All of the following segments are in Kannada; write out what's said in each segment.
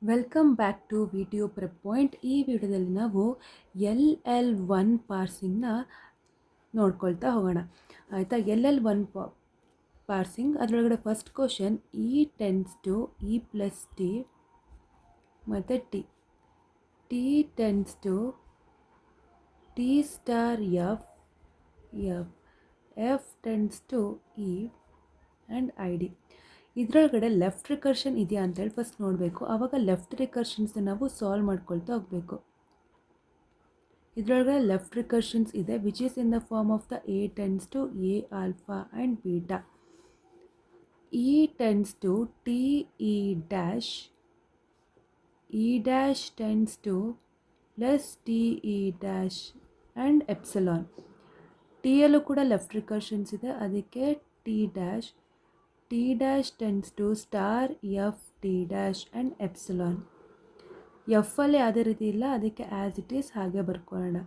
Welcome back to video prep point. ಈ ವಿಡಿಯೋದಲ್ಲಿ ನಾವು LL1 ಪಾರ್ಸಿಂಗ್ನ ನೋಡ್ಕೊಳ್ತಾ ಹೋಗೋಣ. ಆಯಿತಾ, LL1 ಪಾರ್ಸಿಂಗ್ ಅದರೊಳಗಡೆ first question E tends to E plus T ಮತ್ತು T tends to T star F F tense to E and I D. ಇದರೊಳಗಡೆ ಲೆಫ್ಟ್ ರಿಕರ್ಷನ್ ಇದೆಯಾ ಅಂತೇಳಿ ಫಸ್ಟ್ ನೋಡಬೇಕು. ಆವಾಗ ಲೆಫ್ಟ್ ರಿಕರ್ಷನ್ಸ್ನ ನಾವು ಸಾಲ್ವ್ ಮಾಡ್ಕೊಳ್ತಾ ಹೋಗಬೇಕು. ಇದರೊಳಗಡೆ ಲೆಫ್ಟ್ ರಿಕರ್ಷನ್ಸ್ ಇದೆ which is in the form of the A tends to A alpha and beta. E tends to T E dash tends to plus T E dash and epsilon. ಟಿಯಲ್ಲೂ ಕೂಡ ಲೆಫ್ಟ್ ರಿಕರ್ಷನ್ಸ್ ಇದೆ, ಅದಕ್ಕೆ T dash tends to star F T dash and epsilon. ಎಫಲ್ಲಿ ಯಾವುದೇ ರೀತಿ ಇಲ್ಲ, ಅದಕ್ಕೆ ಆ್ಯಸ್ ಇಟ್ ಈಸ್ ಹಾಗೆ ಬರ್ಕೊಳ್ಳೋಣ.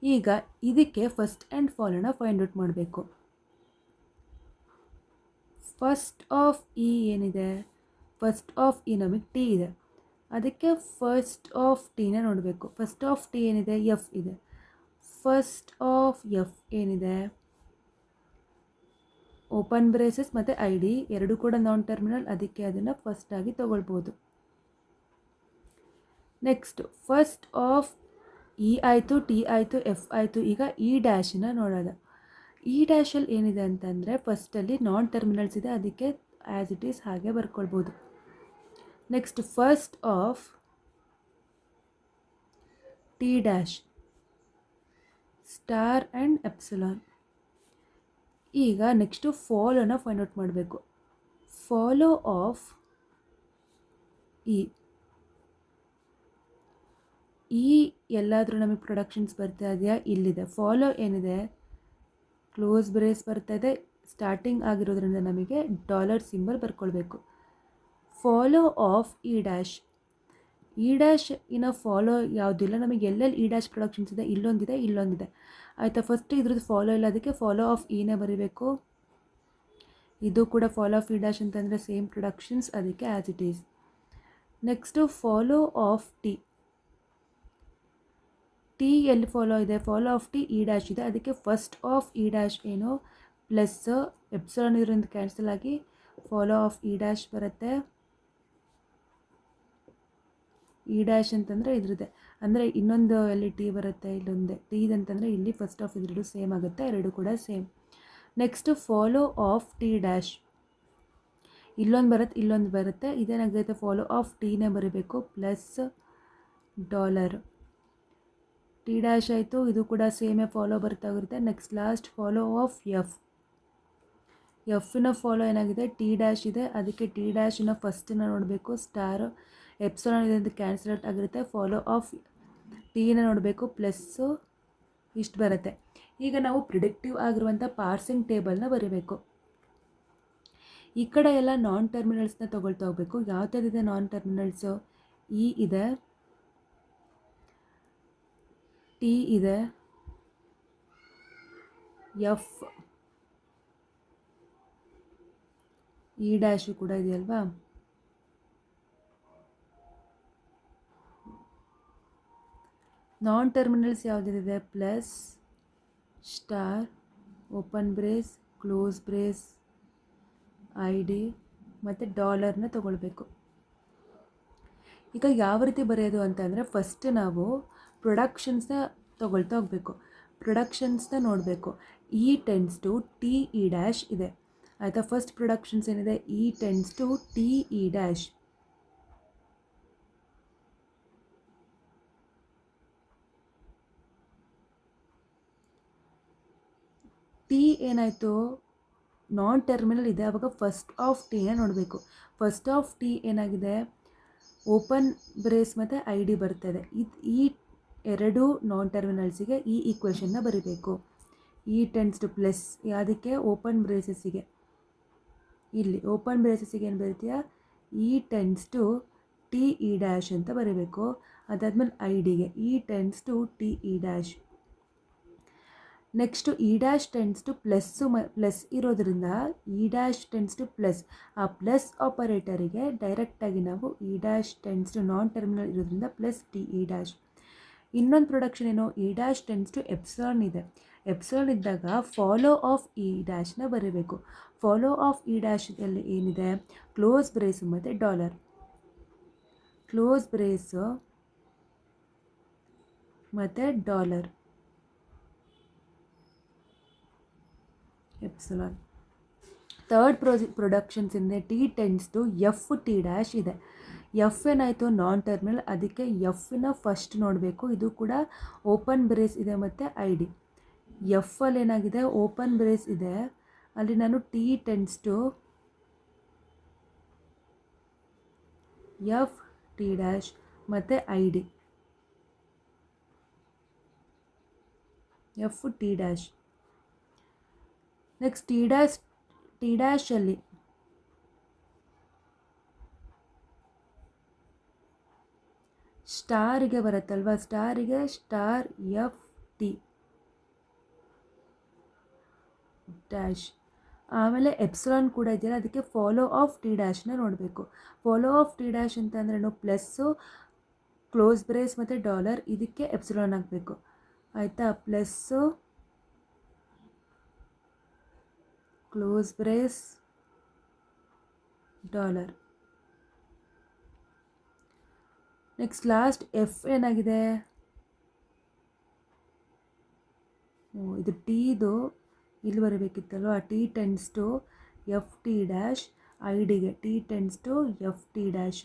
ಈಗ ಇದಕ್ಕೆ ಫಸ್ಟ್ ಆ್ಯಂಡ್ ಫಾಲೋನ ಫೈಂಡ್ ಔಟ್ ಮಾಡಬೇಕು. ಫಸ್ಟ್ ಆಫ್ ಇ ಏನಿದೆ, ಫಸ್ಟ್ ಆಫ್ ಇ ನಮಗೆ ಟಿ ಇದೆ, ಅದಕ್ಕೆ ಫಸ್ಟ್ ಆಫ್ ಟಿನ ನೋಡಬೇಕು. ಫಸ್ಟ್ ಆಫ್ ಟಿ ಏನಿದೆ, ಎಫ್ ಇದೆ. ಫಸ್ಟ್ ಆಫ್ ಎಫ್ ಏನಿದೆ, ಓಪನ್ ಬ್ರೇಸಸ್ ಮತ್ತು ಐ ಡಿ ಎರಡು ಕೂಡ ನಾನ್ ಟರ್ಮಿನಲ್, ಅದಕ್ಕೆ ಅದನ್ನು ಫಸ್ಟ್ ಆಗಿ ತಗೊಳ್ಬೋದು. ನೆಕ್ಸ್ಟ್ ಫಸ್ಟ್ ಆಫ್ ಇ ಆಯಿತು, ಟಿ ಆಯಿತು, ಎಫ್ ಆಯಿತು. ಈಗ ಇ ಡ್ಯಾಶನ್ನ ನೋಡೋಣ. ಇ ಡ್ಯಾಶಲ್ಲಿ ಏನಿದೆ ಅಂತಂದರೆ ಫಸ್ಟಲ್ಲಿ ನಾನ್ ಟರ್ಮಿನಲ್ಸ್ ಇದೆ, ಅದಕ್ಕೆ ಆ್ಯಸ್ ಇಟ್ ಈಸ್ ಹಾಗೆ ಬರ್ಕೊಳ್ಬೋದು. Next first of T dash star and epsilon. ಈಗ ನೆಕ್ಸ್ಟು ಫಾಲೋನ ಫೈಂಡ್ ಔಟ್ ಮಾಡಬೇಕು. ಫಾಲೋ ಆಫ್ ಇ ಎಲ್ಲಾದರೂ ನಮಗೆ ಪ್ರೊಡಕ್ಷನ್ಸ್ ಬರ್ತಾ ಇದೆಯಾ, ಇಲ್ಲಿದೆ. ಫಾಲೋ ಏನಿದೆ, ಕ್ಲೋಸ್ ಬ್ರೇಸ್ ಬರ್ತಾ ಇದೆ, ಸ್ಟಾರ್ಟಿಂಗ್ ಆಗಿರೋದ್ರಿಂದ ನಮಗೆ ಡಾಲರ್ ಸಿಂಬಲ್ ಬರ್ಕೊಳ್ಬೇಕು. ಫಾಲೋ ಆಫ್ ಇ ಡ್ಯಾಶ್ ಇನ್ನು ಫಾಲೋ ಯಾವುದಿಲ್ಲ, ನಮಗೆ ಎಲ್ಲೆಲ್ಲಿ ಇ ಡ್ಯಾಶ್ ಪ್ರೊಡಕ್ಷನ್ಸ್ ಇದೆ, ಇಲ್ಲೊಂದಿದೆ. ಆಯಿತಾ, ಫಸ್ಟ್ ಇದ್ರದ್ದು ಫಾಲೋ ಇಲ್ಲ, ಅದಕ್ಕೆ ಫಾಲೋ ಆಫ್ ಇನೇ ಬರೀಬೇಕು. ಇದು ಕೂಡ ಫಾಲೋ ಆಫ್ ಇ ಡ್ಯಾಶ್ ಅಂತಂದರೆ ಸೇಮ್ ಪ್ರೊಡಕ್ಷನ್ಸ್, ಅದಕ್ಕೆ as it is. Next follow of T ಎಲ್ಲಿ ಫಾಲೋ ಇದೆ, follow of T E dash ಇದೆ, ಅದಕ್ಕೆ ಫಸ್ಟ್ ಆಫ್ ಇ ಡ್ಯಾಶ್ ಏನು ಪ್ಲಸ್ ಎಪ್ಸಿಲಾನ್ ಇದರಿಂದ ಕ್ಯಾನ್ಸಲ್ ಆಗಿ ಫಾಲೋ ಆಫ್ ಇ ಡ್ಯಾಶ್ ಬರುತ್ತೆ. ಇ ಡ್ಯಾಶ್ ಅಂತಂದರೆ ಇದ್ರದ್ದೆ, ಅಂದರೆ ಇನ್ನೊಂದು ಎಲ್ಲಿ ಟಿ ಬರುತ್ತೆ, ಇಲ್ಲೊಂದೇ ಟಿ ಅಂತಂದರೆ ಇಲ್ಲಿ ಫಸ್ಟ್ ಆಫ್ ಇದ್ರದ್ದು ಸೇಮ್ ಆಗುತ್ತೆ, ಎರಡು ಕೂಡ same. Next follow of T dash ಇಲ್ಲೊಂದು ಬರುತ್ತೆ, ಇದೇನಾಗುತ್ತೆ, ಫಾಲೋ ಆಫ್ ಟಿನೇ ಬರೀಬೇಕು ಪ್ಲಸ್ ಡಾಲರ್. ಟಿ ಡ್ಯಾಶ್ ಆಯಿತು, ಇದು ಕೂಡ ಸೇಮೇ ಫಾಲೋ ಬರ್ತಾ ಹೋಗುತ್ತೆ. ನೆಕ್ಸ್ಟ್ ಲಾಸ್ಟ್ ಫಾಲೋ ಆಫ್ ಎಫ್ನ ಫಾಲೋ ಏನಾಗಿದೆ, ಟಿ ಡ್ಯಾಶ್ ಇದೆ, ಅದಕ್ಕೆ ಟಿ ಡ್ಯಾಶಿನ ಫಸ್ಟನ್ನ ನೋಡಬೇಕು, ಸ್ಟಾರ್ ಎಪ್ಸಿಲಾನ್ ಇದೆ ಅಂತ ಕ್ಯಾನ್ಸಲ್ ಔಟ್ ಆಗಿರುತ್ತೆ. ಫಾಲೋ ಆಫ್ ಟಿನ ನೋಡಬೇಕು, ಪ್ಲಸ್ಸು ಇಷ್ಟು ಬರುತ್ತೆ. ಈಗ ನಾವು ಪ್ರಿಡಿಕ್ಟಿವ್ ಆಗಿರುವಂಥ ಪಾರ್ಸಿಂಗ್ ಟೇಬಲ್ನ ಬರೀಬೇಕು. ಈ ಕಡೆ ಎಲ್ಲ ನಾನ್ ಟರ್ಮಿನಲ್ಸ್ನ ತೊಗೊಳ್ತಾ ಹೋಗಬೇಕು. ಯಾವ್ದಾದಿದೆ ನಾನ್ ಟರ್ಮಿನಲ್ಸು, ಇ ಇದೆ, ಟಿ ಇದೆ, ಎಫ್, ಇ ಡ್ಯಾಶು ಕೂಡ ಇದೆಯಲ್ವಾ. ನಾನ್ ಟರ್ಮಿನಲ್ಸ್ ಯಾವುದಿದೆ, plus, star, open brace, close brace, I D ಮತ್ತು ಡಾಲರ್ನ ತೊಗೊಳ್ಬೇಕು. ಈಗ ಯಾವ ರೀತಿ ಬರೆಯೋದು ಅಂತಂದರೆ ಫಸ್ಟ್ ನಾವು ಪ್ರೊಡಕ್ಷನ್ಸ್ನ ತೊಗೊಳ್ತಾ ಹೋಗಬೇಕು. ಪ್ರೊಡಕ್ಷನ್ಸ್ನ ನೋಡಬೇಕು. E tends to T E dash ಇದೆ, ಆಯಿತಾ. ಫಸ್ಟ್ ಪ್ರೊಡಕ್ಷನ್ಸ್ ಏನಿದೆ, E tends to T E dash. T ಏನಾಯಿತು, ನಾನ್ ಟರ್ಮಿನಲ್ ಇದೆ, ಆವಾಗ ಫಸ್ಟ್ ಆಫ್ ಟಿನ ನೋಡಬೇಕು. ಫಸ್ಟ್ ಆಫ್ ಟಿ ಏನಾಗಿದೆ, ಓಪನ್ ಬ್ರೇಸ್ ಮತ್ತು ಐ ಡಿ ಬರ್ತದೆ. ಈ ಎರಡು ನಾನ್ ಟರ್ಮಿನಲ್ಸಿಗೆ ಈ ಈಕ್ವೇಷನ್ನ ಬರೀಬೇಕು. ಇ ಟೆನ್ಸ್ ಟು ಪ್ಲಸ್ ಯಾವುದಕ್ಕೆ, ಓಪನ್ ಬ್ರೇಸಸ್ಸಿಗೆ. ಇಲ್ಲಿ ಓಪನ್ ಬ್ರೇಸಸ್ಸಿಗೆ ಏನು ಬರೀತೀಯಾ, E tends to T E dash ಅಂತ ಬರೀಬೇಕು. ಅದಾದಮೇಲೆ ಐ ಡಿಗೆ E tends to T E dash. Next E dash tends to plus ಇರೋದ್ರಿಂದ E dash tends to plus, ಆ ಪ್ಲಸ್ ಆಪರೇಟರಿಗೆ ಡೈರೆಕ್ಟಾಗಿ ನಾವು E dash tends to non terminal ಇರೋದ್ರಿಂದ ಪ್ಲಸ್ ಟಿ ಇ ಡ್ಯಾಶ್. ಇನ್ನೊಂದು ಪ್ರೊಡಕ್ಷನ್ ಏನು, E dash tends to epsilon ಇದೆ. ಎಪ್ಸಾನ್ ಇದ್ದಾಗ ಫಾಲೋ ಆಫ್ ಇ ಡ್ಯಾಶ್ನ ಬರೀಬೇಕು. ಫಾಲೋ ಆಫ್ ಇ ಡ್ಯಾಶಲ್ಲಿ ಏನಿದೆ, ಕ್ಲೋಸ್ ಬ್ರೇಸು ಮತ್ತು ಡಾಲರ್. ಕ್ಲೋಸ್ ಬ್ರೇಸು ಮತ್ತು ಡಾಲರ್ ಎಪ್ಸಿಲಾನ್. ಥರ್ಡ್ ಪ್ರೊಡಕ್ಷನ್ಸ್ ಇಂದ T tends to F T dash ಇದೆ. ಎಫ್ ಏನಾಯಿತು, ನಾನ್ ಟರ್ಮಿನಲ್, ಅದಕ್ಕೆ ಎಫ್ನ ಫಸ್ಟ್ ನೋಡಬೇಕು. ಇದು ಕೂಡ ಓಪನ್ ಬ್ರೇಸ್ ಇದೆ ಮತ್ತು ಐ ಡಿ. ಎಫಲ್ಲಿ ಏನಾಗಿದೆ, ಓಪನ್ ಬ್ರೇಸ್ ಇದೆ, ಅಲ್ಲಿ ನಾನು T tends to F T dash ಮತ್ತು I D F T dash. Next T ಡ್ಯಾಶಲ್ಲಿ ಸ್ಟಾರಿಗೆ ಬರುತ್ತಲ್ವ, ಸ್ಟಾರಿಗೆ ಸ್ಟಾರ್ ಎಫ್ ಟಿ ಡ್ಯಾಶ್. ಆಮೇಲೆ ಎಪ್ಸಿಲಾನ್ ಕೂಡ ಇದೆಯಲ್ಲ, ಅದಕ್ಕೆ ಫಾಲೋ ಆಫ್ ಟಿ ಡ್ಯಾಶ್ನ ನೋಡಬೇಕು. ಫಾಲೋ ಆಫ್ ಟಿ ಡ್ಯಾಶ್ ಅಂತಂದ್ರೇನು, ಪ್ಲಸ್ಸು ಕ್ಲೋಸ್ ಬ್ರೇಸ್ ಮತ್ತು ಡಾಲರ್, ಇದಕ್ಕೆ ಎಪ್ಸಿಲಾನ್ ಹಾಕಬೇಕು. ಆಯಿತಾ, plus close brace dollar. Next last F ಏನಾಗಿದೆ, ಇದು ಟೀದು ಇಲ್ಲಿ ಬರಬೇಕಿತ್ತಲ್ವ, T tends to F T dash I ಡಿಗೆ, T tends to F T dash.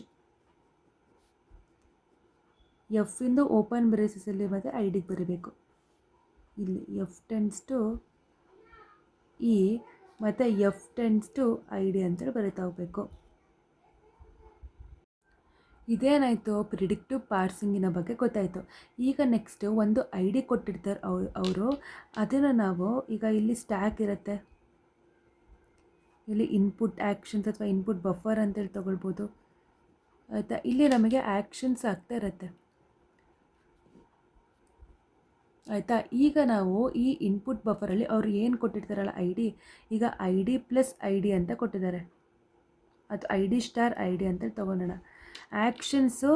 F ಇಂದು ಓಪನ್ ಬ್ರೇಸಸಲ್ಲಿ ಮತ್ತು ಐ ಡಿಗೆ ಬರಬೇಕು. ಇಲ್ಲಿ ಎಫ್ ಟೆನ್ಸ್ ಟು ಇ ಮತ್ತು F tense to I D ಅಂತೇಳಿ ಬರೀತಾ ಹೋಗಬೇಕು. ಇದೇನಾಯಿತು, ಪ್ರಿಡಿಕ್ಟಿವ್ ಪಾರ್ಸಿಂಗಿನ ಬಗ್ಗೆ ಗೊತ್ತಾಯಿತು. ಈಗ ನೆಕ್ಸ್ಟ್ ಒಂದು ಐ ಡಿ ಕೊಟ್ಟಿರ್ತಾರೆ ಅವರು, ಅದನ್ನು ನಾವು ಈಗ ಇಲ್ಲಿ ಸ್ಟ್ಯಾಕ್ ಇರುತ್ತೆ, ಇಲ್ಲಿ ಇನ್ಪುಟ್ ಆ್ಯಕ್ಷನ್ಸ್ ಅಥವಾ ಇನ್ಪುಟ್ ಬಫರ್ ಅಂತೇಳಿ ತೊಗೊಳ್ಬೋದು. ಆಯಿತಾ, ಇಲ್ಲಿ ನಮಗೆ ಆ್ಯಕ್ಷನ್ಸ್ ಆಗ್ತಾ ಇರುತ್ತೆ. ಆಯಿತಾ, ಈಗ ನಾವು ಈ ಇನ್ಪುಟ್ ಬಫರಲ್ಲಿ ಅವರು ಏನು ಕೊಟ್ಟಿರ್ತಾರಲ್ಲ ಐ ಡಿ, ಈಗ I D plus I D ಅಂತ ಕೊಟ್ಟಿದ್ದಾರೆ, ಅದು I D star I D ಅಂತೇಳಿ ತೊಗೊಳ್ಳೋಣ. ಆ್ಯಕ್ಷನ್ಸು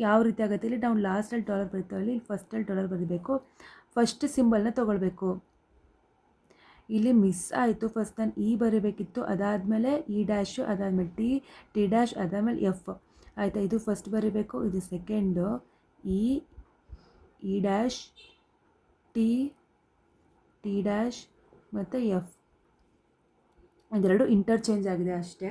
ಯಾವ ರೀತಿ ಆಗುತ್ತೆ, ಇಲ್ಲಿ ನಾವು ಲಾಸ್ಟಲ್ಲಿ ಡಾಲರ್ ಬರೀತೀವಿ, ಇಲ್ಲಿ ಫಸ್ಟಲ್ಲಿ ಡಾಲರ್ ಬರೀಬೇಕು. ಫಸ್ಟ್ ಸಿಂಬಲ್ನ ತೊಗೊಳ್ಬೇಕು. ಇಲ್ಲಿ ಮಿಸ್ ಆಯಿತು, ಫಸ್ಟ್ ನಾನು ಇ ಬರೀಬೇಕಿತ್ತು, ಅದಾದಮೇಲೆ ಇ ಡ್ಯಾಶು, ಅದಾದಮೇಲೆ ಟಿ ಡ್ಯಾಶ್, ಅದಾದಮೇಲೆ ಎಫ್. ಆಯಿತಾ, ಇದು ಫಸ್ಟ್ ಬರೀಬೇಕು, ಇದು second E dash, T dash ಮತ್ತು ಎಫ್. ಇದೆರಡು ಇಂಟರ್ಚೇಂಜ್ ಆಗಿದೆ ಅಷ್ಟೇ.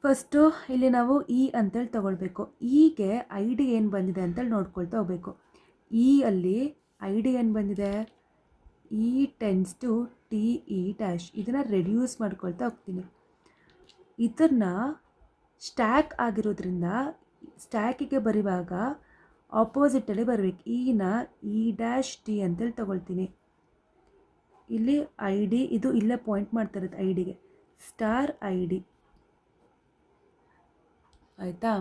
ಫಸ್ಟು ಇಲ್ಲಿ ನಾವು ಇ ಅಂತೇಳಿ ತೊಗೊಳ್ಬೇಕು. ಇಗೆ ಐ ಡಿ ಏನು ಬಂದಿದೆ ಅಂತೇಳಿ ನೋಡ್ಕೊಳ್ತಾ ಹೋಗಬೇಕು. ಇ ಅಲ್ಲಿ ಐ ಡಿ ಏನು ಬಂದಿದೆ, E tends to T E dash. ಇದನ್ನು ರೆಡ್ಯೂಸ್ ಮಾಡ್ಕೊಳ್ತಾ ಹೋಗ್ತೀನಿ. ಇದನ್ನು ಸ್ಟ್ಯಾಕ್ ಆಗಿರೋದ್ರಿಂದ ಸ್ಟ್ಯಾಕಿಗೆ ಬರುವಾಗ ಆಪೋಸಿಟಲ್ಲಿ ಬರಬೇಕು. ಇನ ಇ ಡ್ಯಾಶ್ ಟಿ ಅಂತೇಳಿ ತೊಗೊಳ್ತೀನಿ. ಇಲ್ಲಿ ಐ ಡಿ ಇದು ಇಲ್ಲೇ ಪಾಯಿಂಟ್ ಮಾಡ್ತಾ ಇರುತ್ತೆ ಐ ಡಿಗೆ, ಸ್ಟಾರ್ ಐ ಡಿ. ಆಯಿತಾ,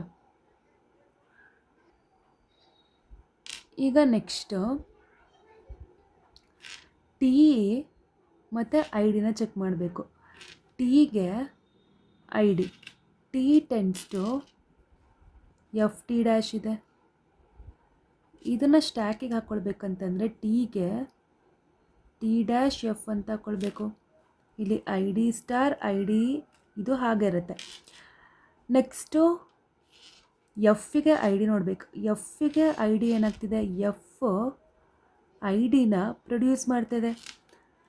ಈಗ ನೆಕ್ಸ್ಟು ಟಿ ಮತ್ತು ಐ ಡಿನ ಚೆಕ್ ಮಾಡಬೇಕು. ಟೀಗೆ I D, T tends to F T dash ಇದೆ. ಇದನ್ನು ಸ್ಟ್ಯಾಕಿಗೆ ಹಾಕ್ಕೊಳ್ಬೇಕಂತಂದರೆ ಟೀಗೆ ಟಿ ಡ್ಯಾಶ್ ಎಫ್ ಅಂತ ಹಾಕ್ಕೊಳ್ಬೇಕು. ಇಲ್ಲಿ I D star I D ಇದು ಹಾಗೆ ಇರುತ್ತೆ. ನೆಕ್ಸ್ಟು ಎಫ್ಗೆ ಐ ಡಿ ನೋಡಬೇಕು. ಎಫ್ಗೆ ಐ ಡಿ ಏನಾಗ್ತಿದೆ, ಎಫ್ ಐ ಡಿನ ಪ್ರೊಡ್ಯೂಸ್ ಮಾಡ್ತಿದೆ,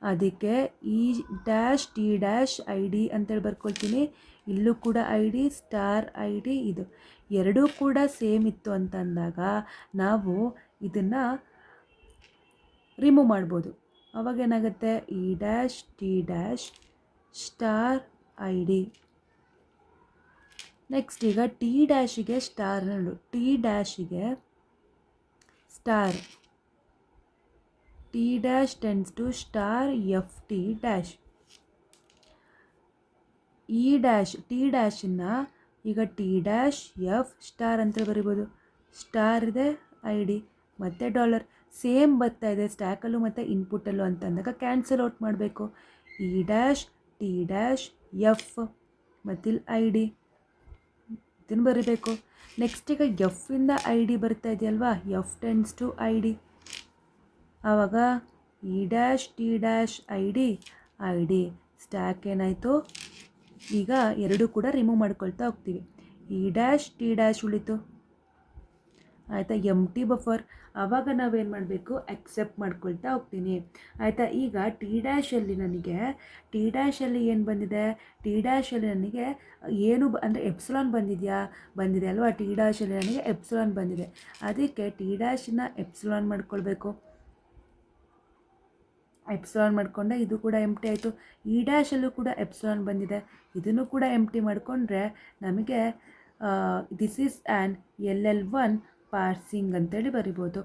ಅದಕ್ಕೆ E dash T dash I D ಅಂತೇಳಿ ಬರ್ಕೊಳ್ತೀನಿ. ಇಲ್ಲೂ ಕೂಡ I D star I D, ಇದು ಎರಡೂ ಕೂಡ ಸೇಮ್ ಇತ್ತು ಅಂತ ಅಂದಾಗ ನಾವು ಇದನ್ನು ರಿಮೂವ್ ಮಾಡ್ಬೋದು. ಅವಾಗ ಏನಾಗುತ್ತೆ, E dash T dash star I D. Next ಈಗ ಟಿ ಡ್ಯಾಶಿಗೆ ಸ್ಟಾರ್ ನೋಡು, ಟಿ ಡ್ಯಾಶಿಗೆ star, T dash tends to star F T dash. E dash T ಡ್ಯಾಶನ್ನು ಈಗ ಟಿ ಡ್ಯಾಶ್ ಎಫ್ ಸ್ಟಾರ್ ಅಂತ ಬರಿಬೋದು. ಸ್ಟಾರ್ ಇದೆ ಐ ಡಿ ಮತ್ತು ಡಾಲರ್. ಸೇಮ್ ಬರ್ತಾ ಇದೆ ಸ್ಟ್ಯಾಕಲ್ಲೂ ಮತ್ತು ಇನ್ಪುಟಲ್ಲೂ ಅಂತ ಅಂದಾಗ ಕ್ಯಾನ್ಸಲ್ ಔಟ್ ಮಾಡಬೇಕು. E dash T dash F ಮತ್ತಿಲ್ಲಿ ಐ ಡಿ ಇದನ್ನು ಬರೀಬೇಕು. ನೆಕ್ಸ್ಟ್ ಈಗ ಎಫ್ಫಿಂದ ಐ ಡಿ ಬರ್ತಾ ಇದೆಯಲ್ವಾ, F tense to I D. ಆವಾಗ E dash T dash I D stack ಏನಾಯಿತು, ಈಗ ಎರಡೂ ಕೂಡ ರಿಮೂವ್ ಮಾಡ್ಕೊಳ್ತಾ ಹೋಗ್ತೀವಿ. ಇ ಡ್ಯಾಶ್ ಟಿ ಡ್ಯಾಶ್ ಉಳಿತು, ಆಯಿತಾ, ಎಮ್ ಟಿ ಬಫರ್. ಆವಾಗ ನಾವೇನು ಮಾಡಬೇಕು, ಅಕ್ಸೆಪ್ಟ್ ಮಾಡ್ಕೊಳ್ತಾ ಹೋಗ್ತೀನಿ, ಆಯಿತಾ. ಈಗ ಟಿ ಡ್ಯಾಶಲ್ಲಿ ನನಗೆ ಟಿ ಡ್ಯಾಶಲ್ಲಿ ಏನು ಬಂದಿದೆ, ಟಿ ಡ್ಯಾಶಲ್ಲಿ ನನಗೆ ಏನು ಅಂದರೆ ಎಪ್ಸಲಾನ್ ಬಂದಿದೆ ಅಲ್ವಾ, ಟಿ ಡ್ಯಾಶಲ್ಲಿ ನನಗೆ ಎಪ್ಸಲಾನ್ ಬಂದಿದೆ. ಅದಕ್ಕೆ ಟಿ ಡ್ಯಾಶನ್ನ ಎಪ್ಸಲಾನ್ ಮಾಡ್ಕೊಳ್ಬೇಕು. ಎಪ್ಸಲಾನ್ ಮಾಡಿಕೊಂಡೆ, ಇದು ಕೂಡ ಎಂಟಿ ಆಯಿತು. ಇ ಡ್ಯಾಶಲ್ಲೂ ಕೂಡ ಎಪ್ಸಲಾನ್ ಬಂದಿದೆ, ಇದನ್ನು ಕೂಡ ಎಂಟಿ ಮಾಡಿಕೊಂಡ್ರೆ ನಮಗೆ this is an LL1 parsing ಅಂತೇಳಿ ಬರಿಬೋದು.